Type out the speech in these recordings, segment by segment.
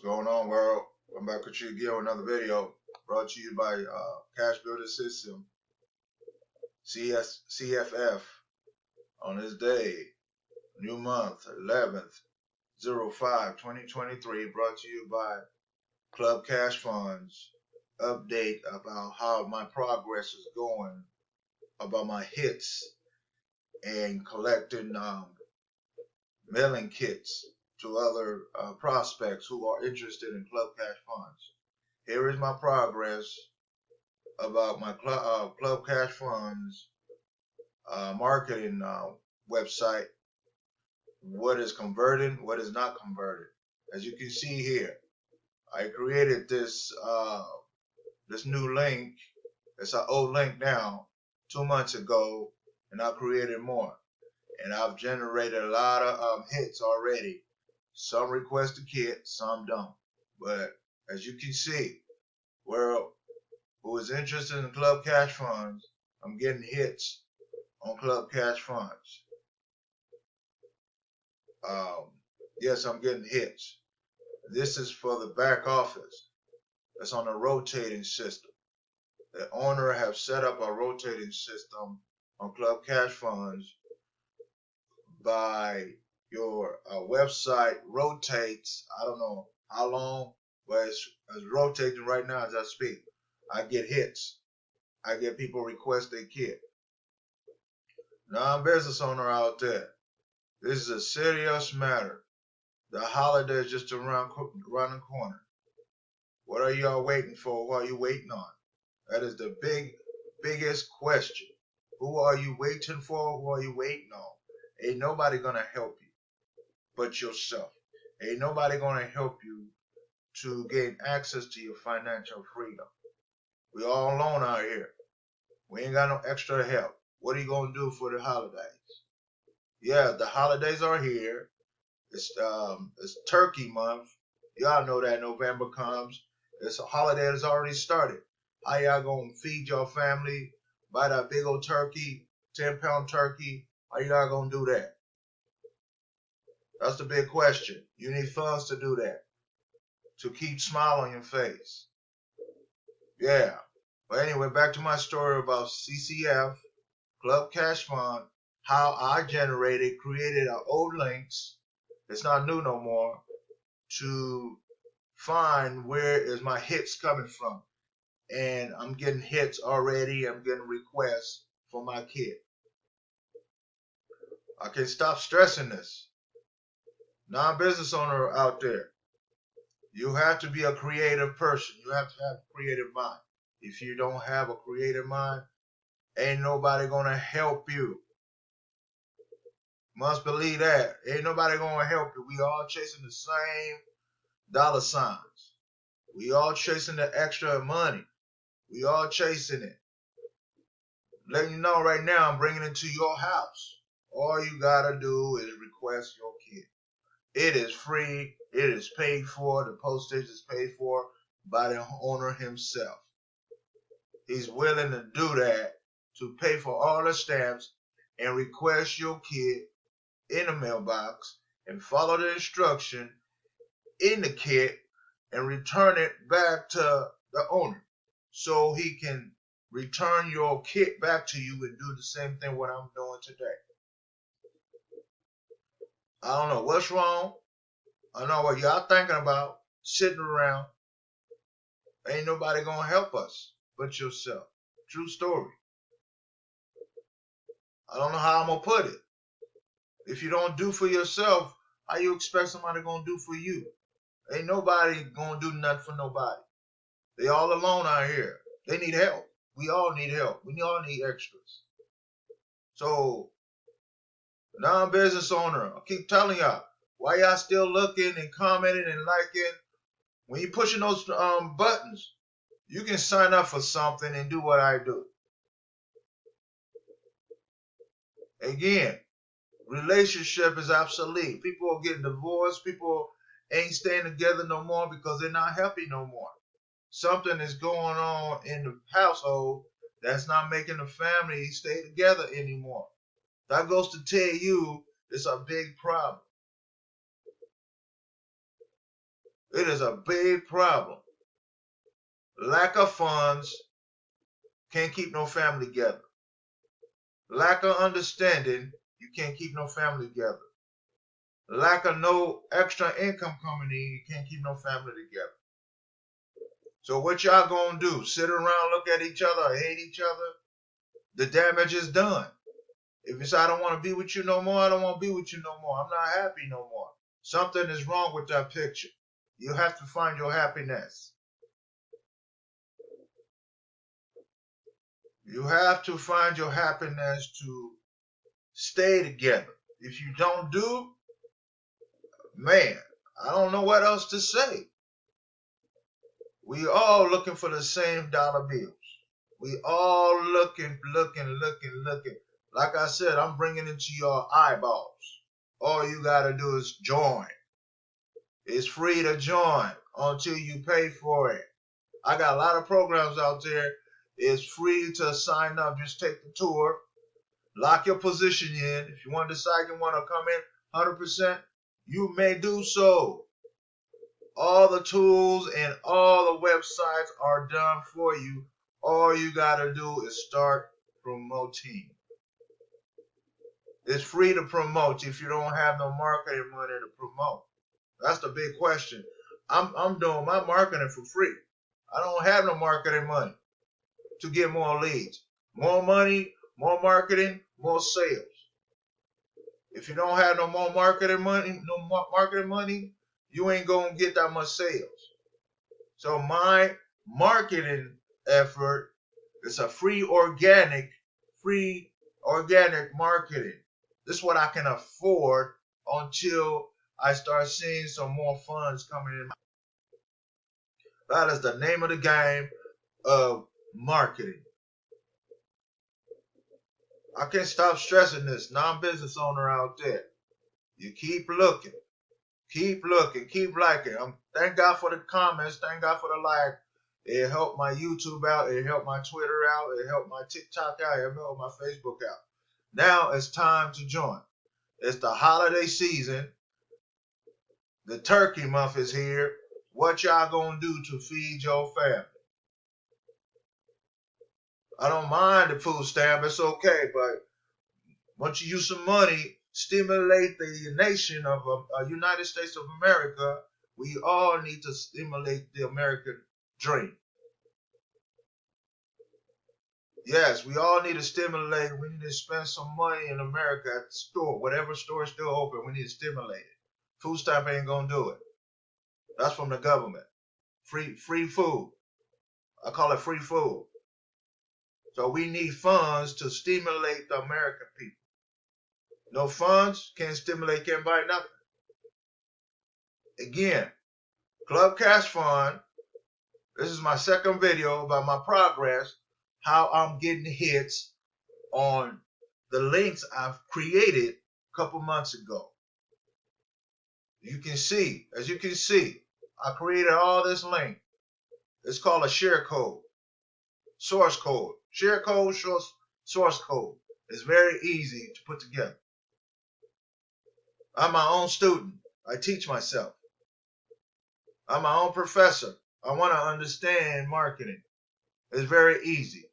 What's going on, world? I'm back with you again with another video brought to you by Cash Builder System, CFF, on this day, new month, 11th, 05/2023, brought to you by Club Cash Funds. Update about how my progress is going, about my hits, and collecting mailing kits to other prospects who are interested in Club Cash Funds. Here is my progress about my Club Cash Funds marketing website. What is converting, what is not converted. As you can see here, I created this this new link. It's an old link now, 2 months ago, and I created more. And I've generated a lot of hits already. Some request a kit, some don't. But as you can see, world, who is interested in Club Cash Funds, I'm getting hits on Club Cash Funds. Yes, I'm getting hits. This is for the back office. It's on a rotating system. The owner have set up a rotating system on Club Cash Funds by your website rotates. I don't know how long, but it's rotating right now as I speak. I get hits. I get people request a kit. Non-business owner out there, this is a serious matter. The holiday is just around the corner. What are y'all waiting for? What are you waiting on? That is the biggest question. Who are you waiting for? Who are you waiting on? Ain't nobody gonna help you but yourself. Ain't nobody gonna help you to gain access to your financial freedom. We all alone out here. We ain't got no extra help. What are you gonna do for the holidays? Yeah, the holidays are here. It's Turkey month. Y'all know that November comes. It's a holiday that's already started. How y'all gonna feed your family? Buy that big old turkey, 10-pound turkey. How y'all gonna do that? That's the big question. You need funds to do that, to keep smile on your face. Yeah. But anyway, back to my story about CCF, Club Cash Fund, how I created old links. It's not new no more, to find where is my hits coming from. And I'm getting hits already. I'm getting requests for my kit. I can't stop stressing this. Non-business owner out there, you have to be a creative person. You have to have a creative mind. If you don't have a creative mind, ain't nobody gonna help you. Must believe that. Ain't nobody gonna help you. We all chasing the same dollar signs. We all chasing the extra money. We all chasing it. Letting you know right now, I'm bringing it to your house. All you gotta do is request your kit. It is free. It is paid for. The postage is paid for by the owner himself. He's willing to do that, to pay for all the stamps and request your kit in the mailbox and follow the instruction in the kit and return it back to the owner so he can return your kit back to you and do the same thing what I'm doing today. I don't know what's wrong. I know what y'all thinking about, sitting around. Ain't nobody gonna help us but yourself. True story. I don't know how I'm gonna put it. If you don't do for yourself, how you expect somebody gonna do for you? Ain't nobody gonna do nothing for nobody. They all alone out here. They need help. We all need help. We all need extras. So, non-business owner, I keep telling y'all, why y'all still looking and commenting and liking? When you're pushing those buttons, you can sign up for something and do what I do. Again, relationship is obsolete. People are getting divorced. People ain't staying together no more because they're not happy no more. Something is going on in the household that's not making the family stay together anymore. That goes to tell you it's a big problem. It is a big problem. Lack of funds can't keep no family together. Lack of understanding, you can't keep no family together. Lack of no extra income coming in, you can't keep no family together. So what y'all gonna do? Sit around, look at each other, or hate each other? The damage is done. If you say, I don't want to be with you no more, I don't want to be with you no more. I'm not happy no more. Something is wrong with that picture. You have to find your happiness. You have to find your happiness to stay together. If you don't do, man, I don't know what else to say. We all looking for the same dollar bills. We all looking. Like I said, I'm bringing it to your eyeballs. All you got to do is join. It's free to join until you pay for it. I got a lot of programs out there. It's free to sign up. Just take the tour. Lock your position in. If you want to decide you want to come in 100%, you may do so. All the tools and all the websites are done for you. All you got to do is start promoting. It's free to promote if you don't have no marketing money to promote. That's the big question. I'm doing my marketing for free. I don't have no marketing money to get more leads. More money, more marketing, more sales. If you don't have no more marketing money, you ain't gonna get that much sales. So my marketing effort is a free organic marketing. This is what I can afford until I start seeing some more funds coming in. That is the name of the game of marketing. I can't stop stressing this. Non-business owner out there. You keep looking. Keep looking. Keep liking. Thank God for the comments. Thank God for the like. It helped my YouTube out. It helped my Twitter out. It helped my TikTok out. It helped my Facebook out. Now it's time to join. It's the holiday season. The turkey month is here. What y'all gonna do to feed your family? I don't mind the food stamp. It's okay, but once you use some money, stimulate the nation of United States of America. We all need to stimulate the American dream. Yes, we all need to stimulate. We need to spend some money in America at the store. Whatever store is still open, we need to stimulate it. Food stamp ain't gonna do it. That's from the government. Free food. I call it free food. So we need funds to stimulate the American people. No funds, can't stimulate, can't buy nothing. Again, Club Cash Fund. This is my second video about my progress, how I'm getting hits on the links I've created a couple months ago. As you can see, I created all this link. It's called a share code, source code. Share code, source code. It's very easy to put together. I'm my own student. I teach myself. I'm my own professor. I want to understand marketing. It's very easy.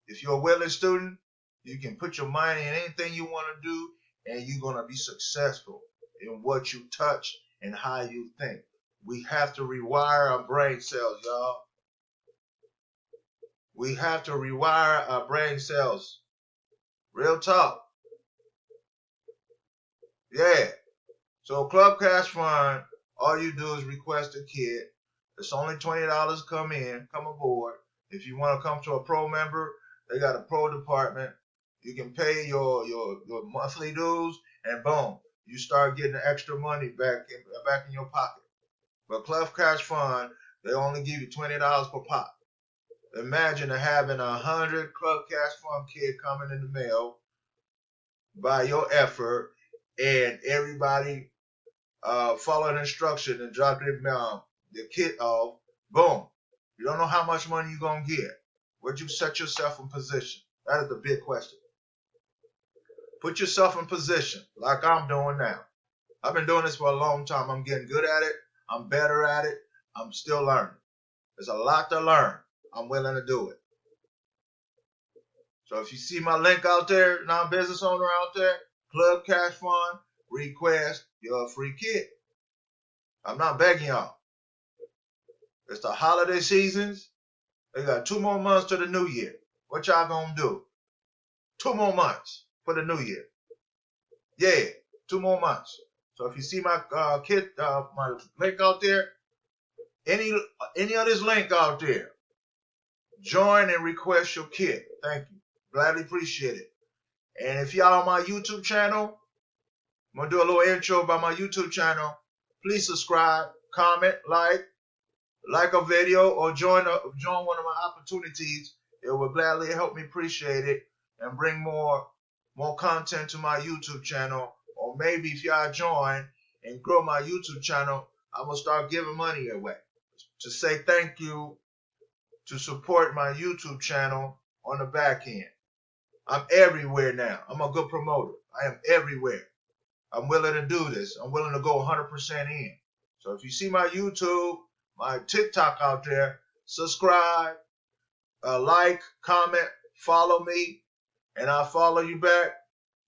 If you're a willing student, you can put your mind in anything you want to do, and you're going to be successful in what you touch and how you think. We have to rewire our brain cells, y'all. We have to rewire our brain cells. Real talk. Yeah. So Club Cash Fund, all you do is request a kit. It's only $20 come aboard. If you want to come to a pro member, they got a pro department. You can pay your monthly dues, and boom, you start getting extra money back in your pocket. But Club Cash Fund, they only give you $20 per pop. Imagine having 100 Club Cash Fund kit coming in the mail by your effort, and everybody following instruction and dropping the kit off. Boom. You don't know how much money you're going to get. Where'd you set yourself in position? That is the big question. Put yourself in position like I'm doing now. I've been doing this for a long time. I'm getting good at it. I'm better at it. I'm still learning. There's a lot to learn. I'm willing to do it. So if you see my link out there, non-business owner out there, Club Cash Fund, request your free kit. I'm not begging y'all. It's the holiday seasons. They got 2 more months to the new year. What y'all gonna do? 2 more months for the new year. Yeah, 2 more months. So if you see my kit, my link out there, any of this link out there, join and request your kit. Thank you. Gladly appreciate it. And if y'all on my YouTube channel, I'm gonna do a little intro about my YouTube channel. Please subscribe, comment, like a video, or join one of my opportunities. It will gladly help me appreciate it and bring more content to my YouTube channel. Or maybe if y'all join and grow my YouTube channel, I'm gonna start giving money away to say thank you to support my YouTube channel on the back end. I'm everywhere now. I'm a good promoter. I am everywhere. I'm willing to do this. I'm willing to go 100% in. So if you see my YouTube, my TikTok out there, subscribe, like, comment, follow me, and I'll follow you back.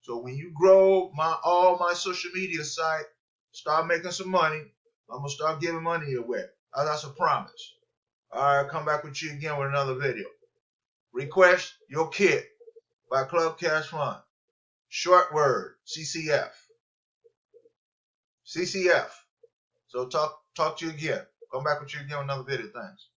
So when you grow all my social media site, start making some money, I'm going to start giving money away. That's a promise. All right, I'll come back with you again with another video. Request your kit by Club Cash Fund. Short word, CCF. CCF. So talk to you again. Come back with you again with another video. Thanks.